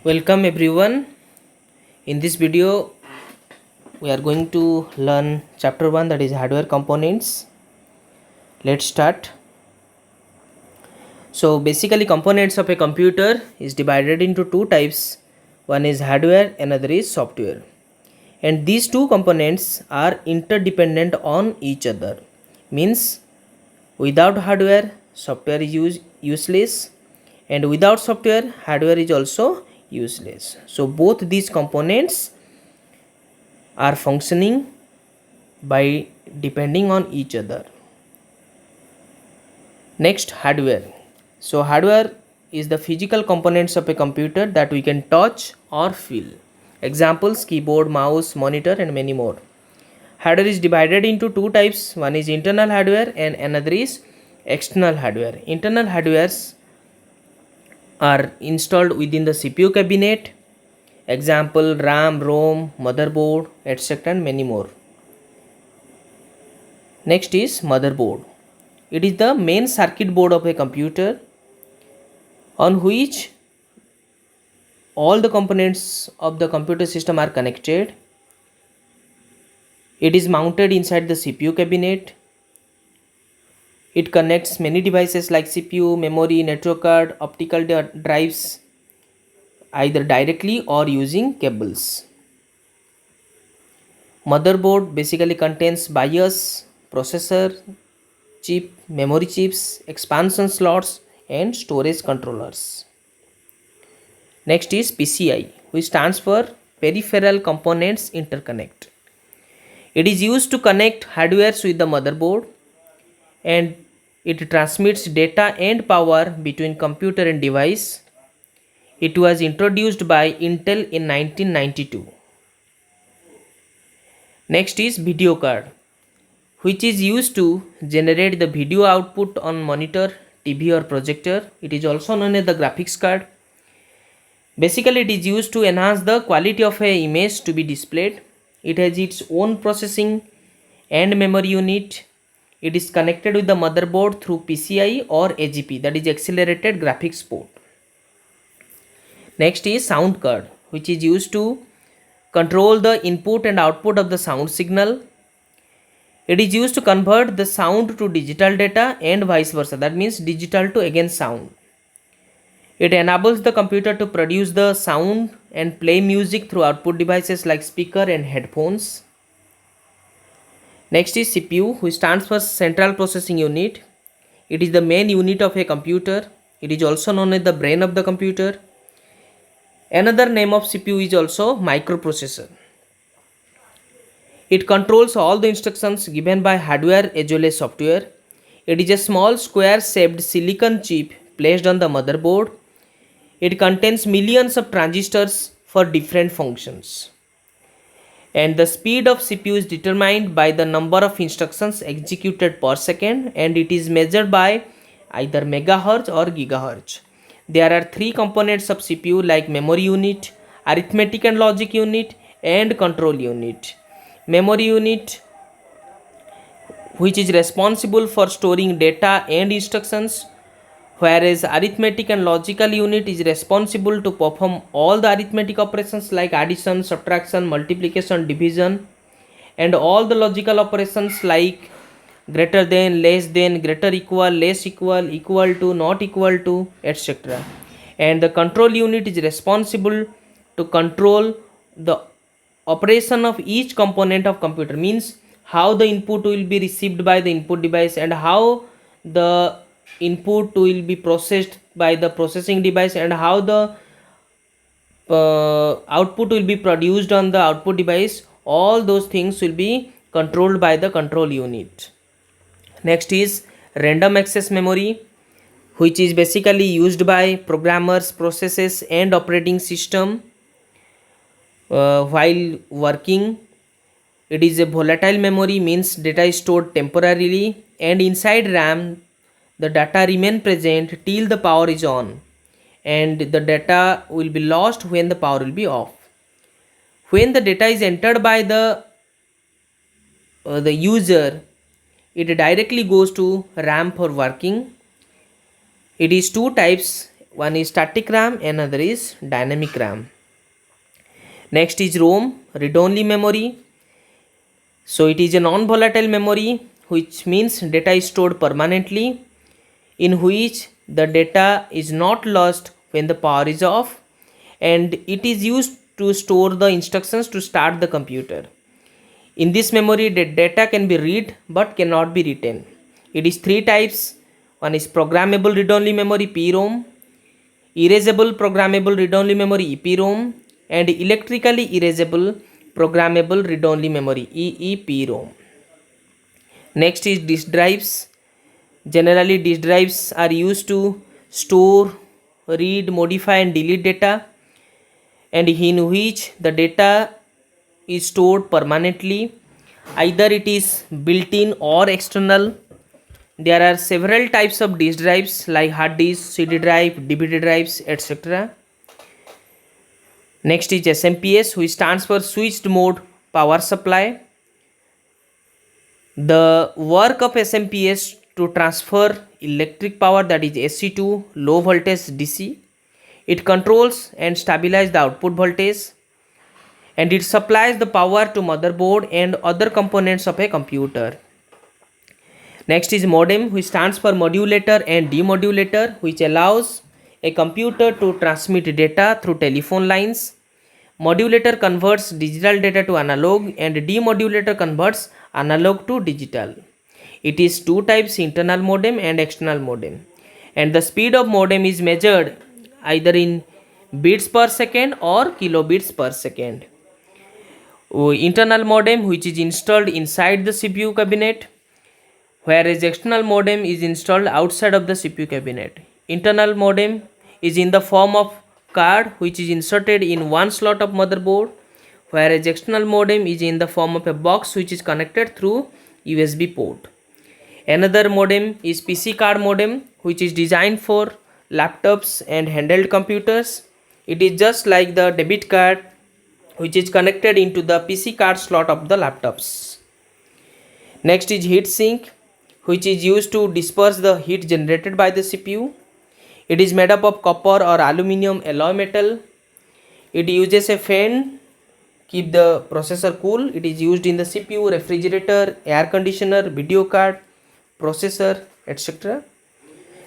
Welcome everyone. In this video, we are going to learn chapter 1, that is hardware components. Let's start. So basically components of a computer is divided into two types. One is hardware, another is software. And these two components are interdependent on each other. Means without hardware, software is useless, and without software, hardware is also useless. So both these components are functioning by depending on each other. Next, hardware. So hardware is the physical components of a computer that we can touch or feel. Examples: keyboard, mouse, monitor, and many more. Hardware is divided into two types. One is internal hardware and another is external hardware. Internal hardwares are installed within the CPU cabinet. Example: RAM, ROM, motherboard, etc., and many more. Next is motherboard. It is the main circuit board of a computer on which all the components of the computer system are connected. It is mounted inside the CPU cabinet. It connects many devices like CPU, memory, network card, optical drives, either directly or using cables. Motherboard basically contains BIOS, processor, chip, memory chips, expansion slots, and storage controllers. Next is PCI, which stands for Peripheral Components Interconnect. It is used to connect hardware with the motherboard, and it transmits data and power between computer and device. It was introduced by Intel in 1992. Next is video card, which is used to generate the video output on monitor, TV, or projector. It is also known as the graphics card. Basically, it is used to enhance the quality of a image to be displayed. It has its own processing and memory unit. It is connected with the motherboard through PCI or AGP, that is accelerated graphics port. Next is sound card, which is used to control the input and output of the sound signal. It is used to convert the sound to digital data and vice versa, that means digital to again sound. It enables the computer to produce the sound and play music through output devices like speaker and headphones. Next is CPU, which stands for Central Processing Unit. It is the main unit of a computer. It is also known as the brain of the computer. Another name of CPU is also microprocessor. It controls all the instructions given by hardware as well as software. It is a small square shaped silicon chip placed on the motherboard. It contains millions of transistors for different functions. And the speed of CPU is determined by the number of instructions executed per second, and it is measured by either megahertz or gigahertz. There are three components of CPU like memory unit, arithmetic and logic unit, and control unit. Memory unit, which is responsible for storing data and instructions, whereas arithmetic and logical unit is responsible to perform all the arithmetic operations like addition, subtraction, multiplication, division, and all the logical operations like greater than, less than, greater equal, less equal, equal to, not equal to, etc. And the control unit is responsible to control the operation of each component of computer, means how the input will be received by the input device and how the input will be processed by the processing device and how the output will be produced on the output device. All those things will be controlled by the control unit. Next is random access memory, which is basically used by programmers, processes, and operating system while working. It is a volatile memory, means data is stored temporarily, and inside RAM the data remain present till the power is on, and the data will be lost when the power will be off. When the data is entered by the user, it directly goes to RAM for working. It is two types. One is static RAM, another is dynamic RAM. Next is ROM, read-only memory. So it is a non-volatile memory, which means data is stored permanently, in which the data is not lost when the power is off, and it is used to store the instructions to start the computer. In this memory, the data can be read but cannot be written. It is three types. One is programmable read-only memory, PROM, erasable programmable read-only memory, EPROM, and electrically erasable programmable read-only memory, EEPROM. Next is disk drives. Generally, disk drives are used to store, read, modify, and delete data, and in which the data is stored permanently. Either it is built-in or external. There are several types of disk drives like hard disk, CD drive, DVD drives, etc. Next is SMPS, which stands for switched mode power supply. The work of SMPS to transfer electric power, that is AC, to low voltage DC. It controls and stabilizes the output voltage, and it supplies the power to motherboard and other components of a computer. Next is modem, which stands for modulator and demodulator, which allows a computer to transmit data through telephone lines. Modulator converts digital data to analog, and demodulator converts analog to digital. It is two types, internal modem and external modem, and the speed of modem is measured either in bits per second or kilobits per second. Internal modem, which is installed inside the CPU cabinet, whereas external modem is installed outside of the CPU cabinet. Internal modem is in the form of card which is inserted in one slot of motherboard, whereas external modem is in the form of a box which is connected through USB port. Another modem is PC card modem, which is designed for laptops and handheld computers. It is just like the debit card which is connected into the PC card slot of the laptops. Next is heatsink, which is used to disperse the heat generated by the CPU. It is made up of copper or aluminum alloy metal. It uses a fan keep the processor cool. It is used in the CPU, refrigerator, air conditioner, video card, processor, etc.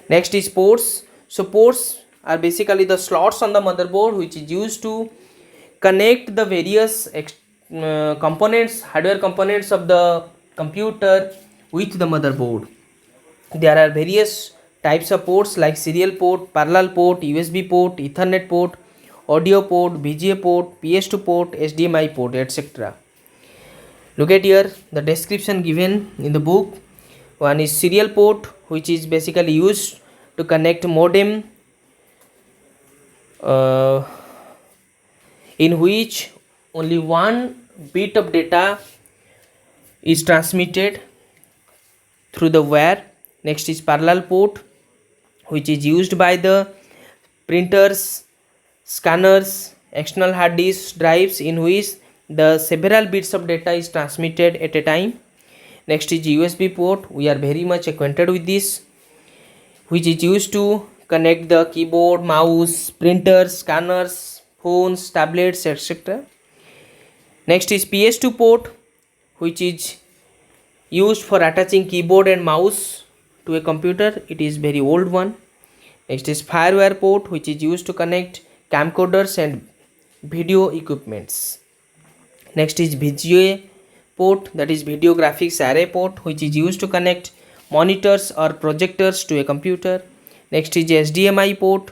Next is ports. So ports are basically the slots on the motherboard which is used to connect the various components, hardware components of the computer with the motherboard. There are various types of ports like serial port, parallel port, USB port, Ethernet port, audio port, VGA port, PS2 port, HDMI port, etc. Look at here the description given in the book. One is serial port, which is basically used to connect modem, in which only one bit of data is transmitted through the wire. Next is parallel port, which is used by the printers, scanners, external hard disk drives, in which the several bits of data is transmitted at a time. Next is USB port. We are very much acquainted with this, which is used to connect the keyboard, mouse, printers, scanners, phones, tablets, etc. Next is PS2 port, which is used for attaching keyboard and mouse to a computer. It is very old one. Next is FireWire port, which is used to connect camcorders and video equipments. Next is VGA port, that is video graphics array port, which is used to connect monitors or projectors to a computer. Next is HDMI port,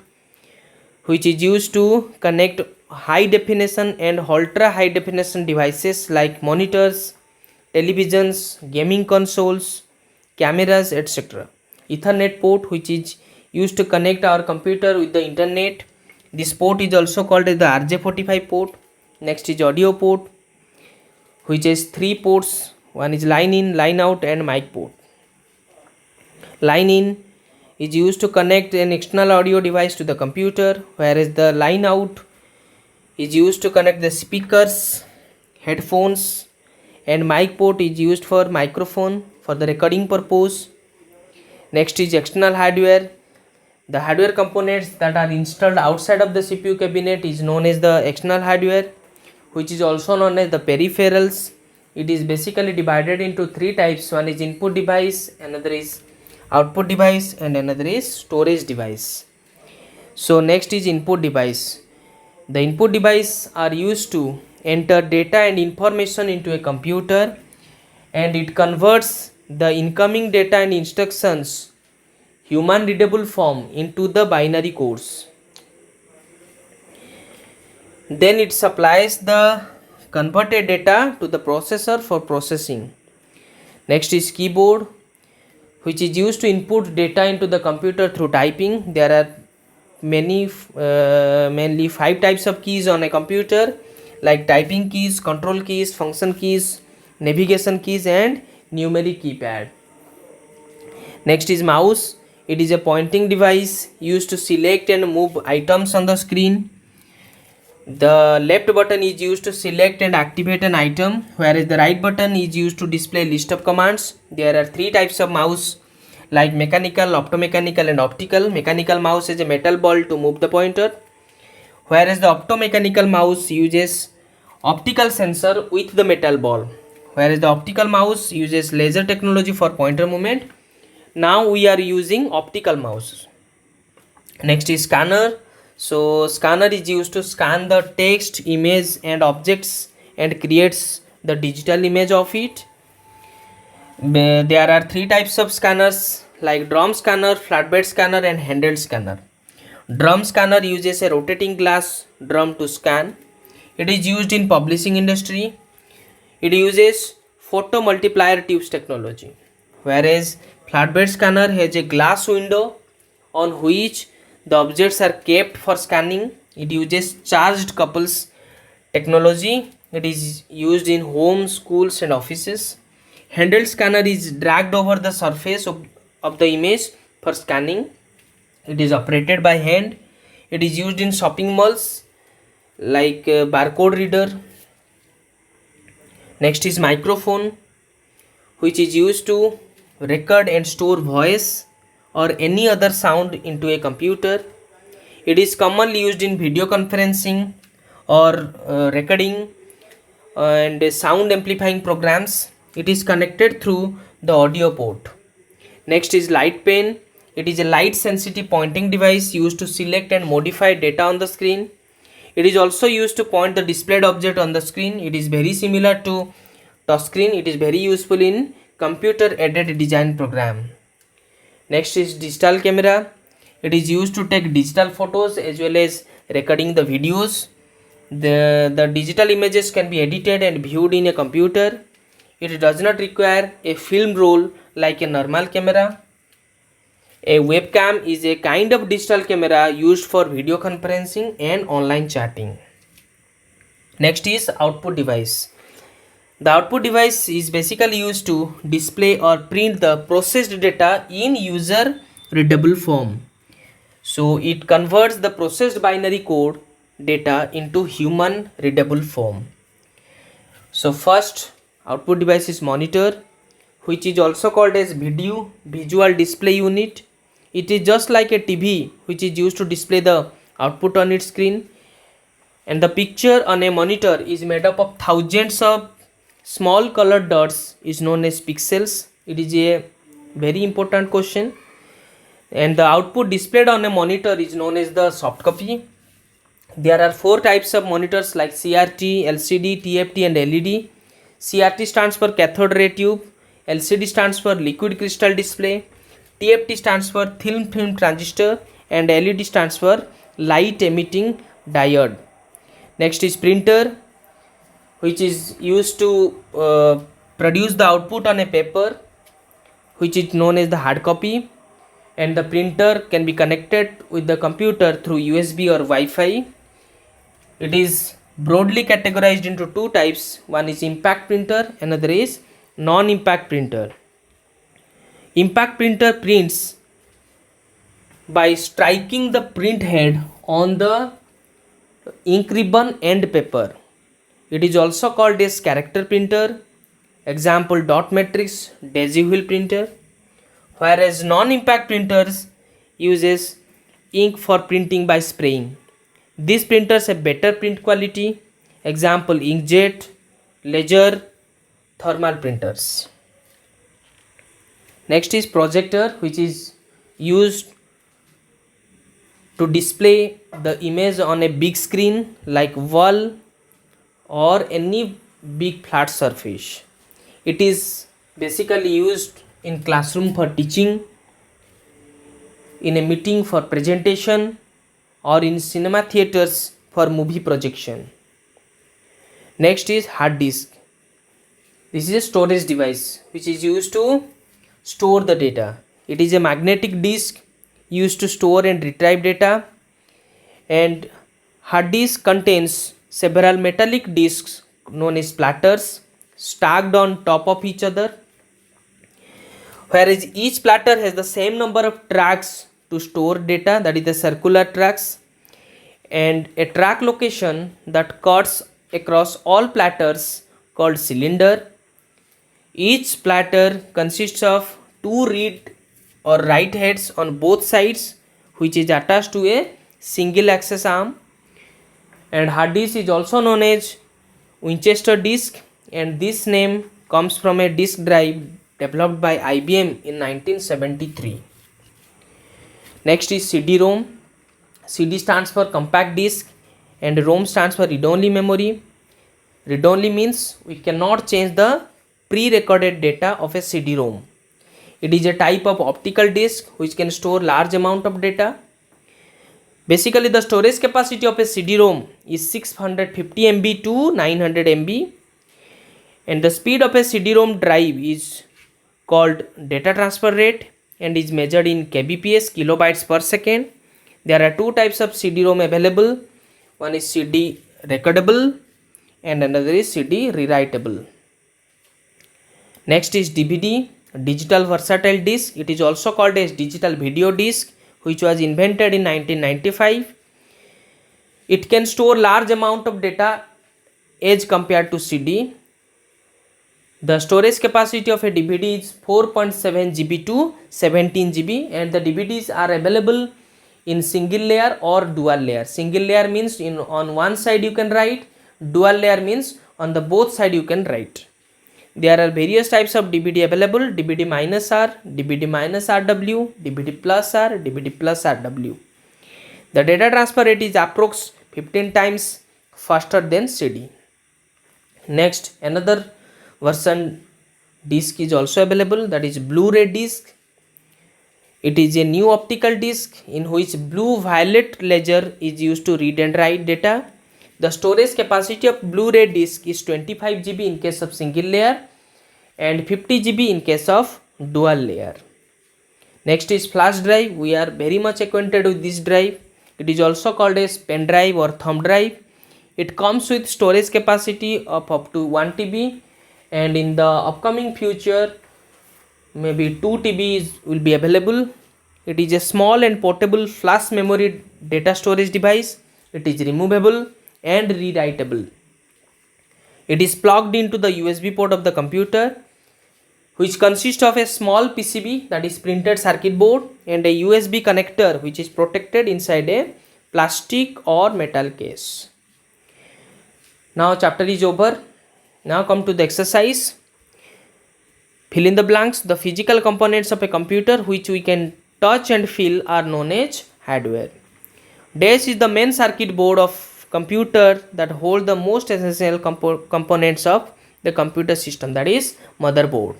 which is used to connect high definition and ultra high definition devices like monitors, televisions, gaming consoles, cameras, etc. Ethernet port, which is used to connect our computer with the internet. This port is also called as the RJ45 port. Next is audio port, which has three ports. One is line in, line out, and mic port. Line in is used to connect an external audio device to the computer, whereas the line out is used to connect the speakers, headphones, and mic port is used for microphone for the recording purpose. Next is external hardware. The hardware components that are installed outside of the CPU cabinet is known as the external hardware, which is also known as the peripherals. It is basically divided into three types. One is input device, another is output device, and another is storage device. So next is input device. The input device are used to enter data and information into a computer, and it converts the incoming data and instructions human readable form into the binary codes. Then it supplies the converted data to the processor for processing. Next is keyboard, which is used to input data into the computer through typing. There are mainly 5 types of keys on a computer, like typing keys, control keys, function keys, navigation keys, and numeric keypad. Next is mouse. It is a pointing device used to select and move items on the screen. The left button is used to select and activate an item, whereas the right button is used to display list of commands. There are 3 types of mouse, like mechanical, optomechanical, and optical. Mechanical mouse is a metal ball to move the pointer, whereas the optomechanical mouse uses optical sensor with the metal ball, whereas the optical mouse uses laser technology for pointer movement. Now we are using optical mouse. Next is scanner. So scanner is used to scan the text, image, and objects and creates the digital image of it. There are 3 types of scanners, like drum scanner, flatbed scanner, and handheld scanner. Drum scanner uses a rotating glass drum to scan. It is used in publishing industry. It uses photomultiplier tubes technology, whereas flatbed scanner has a glass window on which the objects are kept for scanning. It uses charged couples technology. It is used in homes, schools, and offices. Handheld scanner is dragged over the surface of the image for scanning. It is operated by hand. It is used in shopping malls like barcode reader. Next is microphone, which is used to record and store voice or any other sound into a computer. It is commonly used in video conferencing or recording and sound amplifying programs. It is connected through the audio port. Next is light pen. It is a light sensitive pointing device used to select and modify data on the screen. It is also used to point the displayed object on the screen. It is very similar to touchscreen. It is very useful in computer aided design program. Next is digital camera. It is used to take digital photos as well as recording the videos. The digital images can be edited and viewed in a computer. It does not require a film roll like a normal camera. A webcam is a kind of digital camera used for video conferencing and online chatting. Next is output device. The output device is basically used to display or print the processed data in user readable form. So it converts the processed binary code data into human readable form. So first output device is monitor, which is also called as visual display unit. It is just like a TV, which is used to display the output on its screen, and the picture on a monitor is made up of thousands of small colored dots is known as pixels. It is a very important question. And the output displayed on a monitor is known as the soft copy. There are 4 types of monitors like CRT, LCD, TFT, and LED. CRT stands for cathode ray tube, LCD stands for liquid crystal display, TFT stands for thin film transistor, and LED stands for light emitting diode. Next is printer, which is used to produce the output on a paper, which is known as the hard copy, and the printer can be connected with the computer through USB or Wi-Fi. It is broadly categorized into 2 types. One is impact printer, another is non-impact printer. Impact printer prints by striking the print head on the ink ribbon and paper. It is also called as character printer, example dot matrix, daisy wheel printer. Whereas non-impact printers uses ink for printing by spraying. These printers have better print quality. Example, inkjet, ledger, thermal printers. Next is projector, which is used to display the image on a big screen like wall or any big flat surface. It is basically used in classroom for teaching, in a meeting for presentation, or in cinema theaters for movie projection. Next is hard disk. This is a storage device which is used to store the data. It is a magnetic disk used to store and retrieve data, and hard disk contains several metallic disks known as platters stacked on top of each other, whereas each platter has the same number of tracks to store data, that is the circular tracks, and a track location that cuts across all platters called cylinder. Each platter consists of two read or write heads on both sides, which is attached to a single axis arm. And hard disk is also known as Winchester disk, and this name comes from a disk drive developed by IBM in 1973. Next is CD-ROM. CD stands for compact disk and ROM stands for read-only memory. Read-only means we cannot change the pre-recorded data of a CD-ROM. It is a type of optical disk which can store large amount of data. Basically, the storage capacity of a CD-ROM is 650 MB to 900 MB, and the speed of a CD-ROM drive is called data transfer rate and is measured in kbps, kilobytes per second. There are two types of CD-ROM available. One is CD recordable and another is CD rewritable. Next is DVD, digital versatile disc. It is also called as digital video disc, which was invented in 1995. It can store large amount of data as compared to CD. The storage capacity of a DVD is 4.7 GB to 17 GB, and the DVDs are available in single layer or dual layer. Single layer means on one side you can write, dual layer means on the both side you can write. There are various types of DVD available: DVD minus R, DVD minus RW, DVD plus R, DVD plus RW. The data transfer rate is approx 15 times faster than CD. Next, another version disc is also available, that is Blu-ray disc. It is a new optical disc in which blue-violet ledger is used to read and write data. The storage capacity of Blu-ray disc is 25 GB in case of single layer and 50 GB in case of dual layer. Next is flash drive. We are very much acquainted with this drive. It is also called as pen drive or thumb drive. It comes with storage capacity of up to 1 TB, and in the upcoming future maybe 2 TB will be available. It is a small and portable flash memory data storage device. It is removable and rewritable. It is plugged into the USB port of the computer, which consists of a small PCB, that is printed circuit board, and a USB connector which is protected inside a plastic or metal case. Now chapter is over. Now come to the exercise. Fill in the blanks. The physical components of a computer which we can touch and feel are known as hardware. DAS is the main circuit board of computer that hold the most essential components of the computer system, that is motherboard.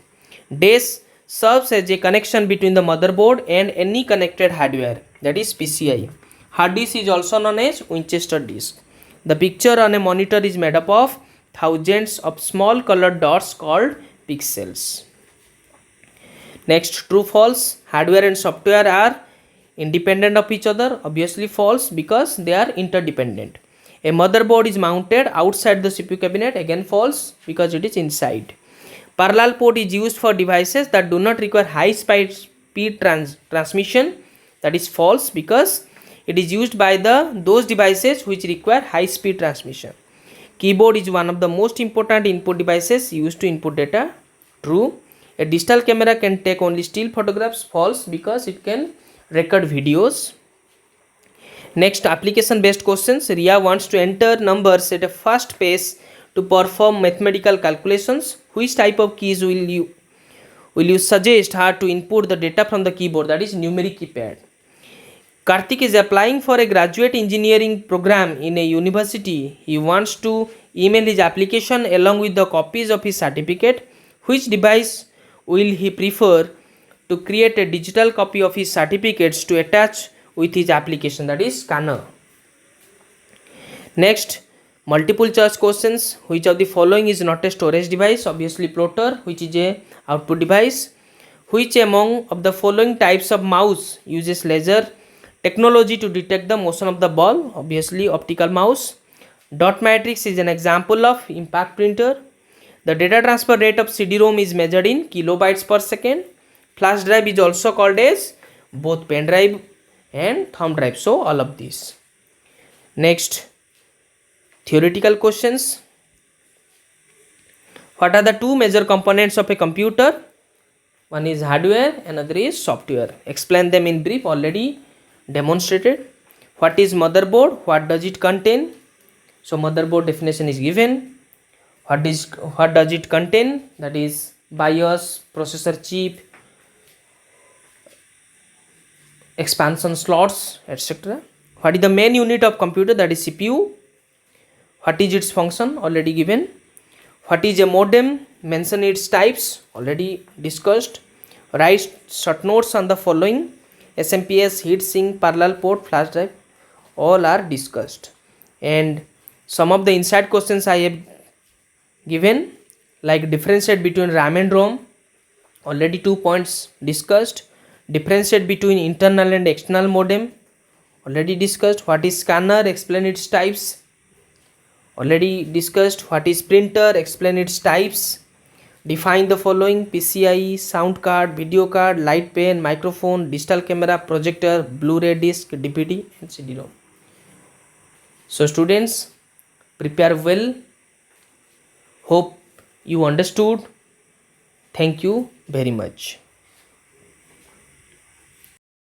DAS serves as a connection between the motherboard and any connected hardware, that is PCI. Hard disk is also known as Winchester disk. The picture on a monitor is made up of thousands of small colored dots called pixels. Next, true false. Hardware and software are independent of each other. Obviously false because they are interdependent. A motherboard is mounted outside the CPU cabinet. Again false because it is inside. Parallel port is used for devices that do not require high speed transmission. That is false because it is used by those devices which require high speed transmission. Keyboard is one of the most important input devices used to input data. True. A digital camera can take only still photographs. False because it can record videos. Next, application based questions. Ria wants to enter numbers at a fast pace to perform mathematical calculations. Which type of keys will you suggest her to input the data from the keyboard, that is numeric keypad? Karthik is applying for a graduate engineering program in a university. He wants to email his application along with the copies of his certificate. Which device will he prefer to create a digital copy of his certificates to attach with his application, that is scanner? Next, multiple choice questions. Which of the following is not a storage device? Obviously plotter, which is a output device. Which among of the following types of mouse uses laser technology to detect the motion of the ball? Obviously optical mouse. Dot matrix is an example of impact printer. The data transfer rate of CD-ROM is measured in kilobytes per second. Flash drive is also called as both pen drive and thumb drive. So all of these. Next, theoretical questions. What are the two major components of a computer? One is hardware, another is software. Explain them in brief, already demonstrated. What is motherboard? What does it contain? So motherboard definition is given. What does it contain? That is BIOS, processor chip, expansion slots, etc. What is the main unit of computer? That is CPU. What is its function? Already given. What is a modem? Mention its types, already discussed. Write short notes on the following: SMPS, heatsink, parallel port, flash drive, all are discussed. And some of the inside questions I have given, like differentiate between RAM and ROM, already 2 points discussed. Differentiate between internal and external modem, already discussed. What is scanner? Explain its types, already discussed. What is printer? Explain its types. Define the following: PCI, sound card, video card, light pen, microphone, digital camera, projector, Blu-ray disc, DVD and CD-ROM. So students, prepare well. Hope you understood. Thank you very much.